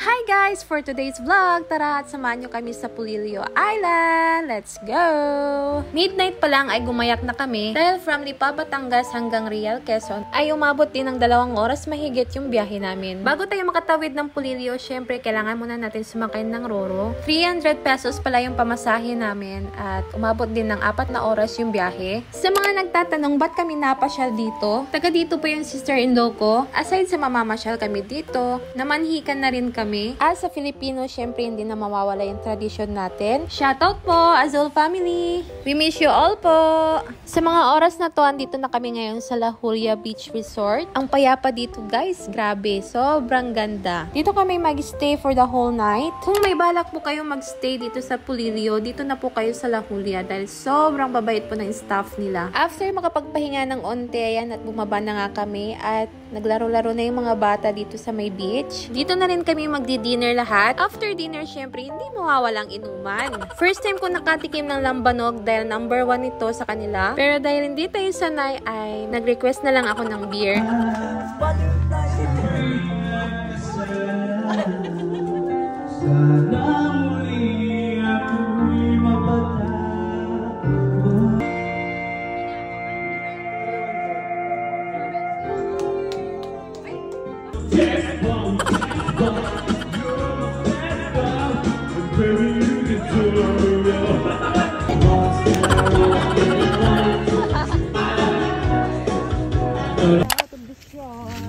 Hi guys! For today's vlog, tara at samahan nyo kami sa Pulilio Island! Let's go! Midnight pa lang ay gumayak na kami dahil from Lipa, Batangas hanggang Real, Quezon ay umabot din ng 2 oras mahigit yung biyahe namin. Bago tayo makatawid ng Pulilio, syempre kailangan muna natin sumakay ng Roro. 300 pesos pala yung pamasahe namin at umabot din ng 4 na oras yung biyahe. Sa mga nagtatanong ba't kami napasyal dito, taga dito po yung sister-in-law ko. Aside sa mamamasyal kami dito, namanhikan na rin kami. As sa Filipino, syempre hindi na mawawala yung tradisyon natin. Shoutout po, Azul family! We miss you all po! Sa mga oras na to, andito na kami ngayon sa La Julia Beach Resort. Ang payapa dito guys, grabe, sobrang ganda. Dito kami mag-stay for the whole night. Kung may balak po kayo mag-stay dito sa Pulilio, dito na po kayo sa La Julia dahil sobrang babait po ng staff nila. After makapagpahinga ng onte, ayan, at bumaba na nga kami at naglaro-laro na yung mga bata dito sa may beach. Dito na rin kami magdi-dinner lahat. After dinner, syempre, hindi mawawalang inuman. First time ko nakatikim ng lambanog dahil number 1 ito sa kanila. Pero dahil hindi tayo sanay, ay nag-request na lang ako ng beer.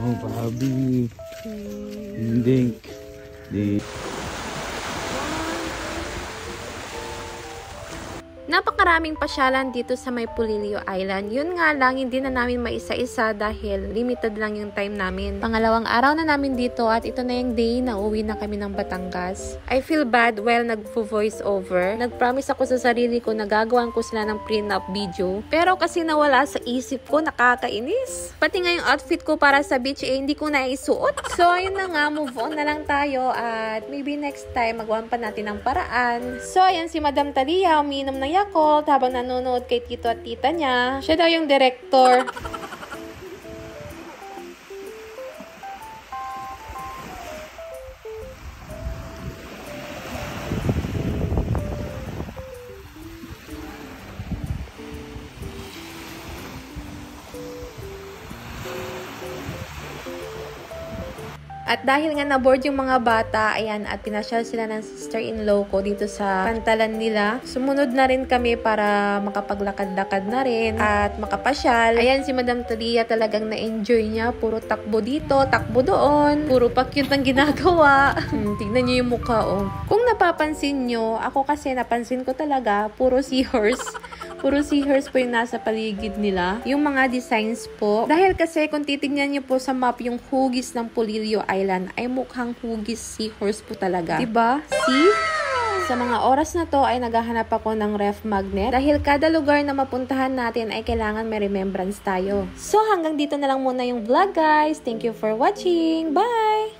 Oh, Bobby. Hindi. Napakaraming pasyalan dito sa may Pulilio Island. Yun nga lang, hindi na namin maisa-isa dahil limited lang yung time namin. Pangalawang araw na namin dito at ito na yung day na uwi na kami ng Batangas. I feel bad while nag-voice over. Nag-promise ako sa sarili ko na gagawan ko sila ng prenup video. Pero kasi nawala sa isip ko, nakakainis. Pati nga yung outfit ko para sa beach hindi ko na isuot. So ayun na nga, move on na lang tayo at maybe next time magawan pa natin ng paraan. So ayan si Madam Talia, umiinom ng Yakult habang nanonood kay tito at tita niya. Siya daw yung director. At dahil nga na-board yung mga bata, ayan, at pinasyal sila ng sister-in-law ko dito sa pantalan nila. Sumunod na rin kami para makapaglakad-lakad na rin at makapasyal. Ayan, si Madam Talia talagang na-enjoy niya. Puro takbo dito, takbo doon. Puro pa-cute ang ginagawa. Tignan niyo yung mukha, oh. Kung napapansin nyo, ako kasi napansin ko talaga, puro seahorse. Puro seahorse po yung nasa paligid nila. Yung mga designs po. Dahil kasi kung titignan nyo po sa map yung hugis ng Pulilio Island ay mukhang hugis seahorse po talaga. Diba? See? Sa mga oras na to ay naghahanap ako ng ref magnet dahil kada lugar na mapuntahan natin ay kailangan may remembrance tayo. So hanggang dito na lang muna yung vlog guys. Thank you for watching. Bye!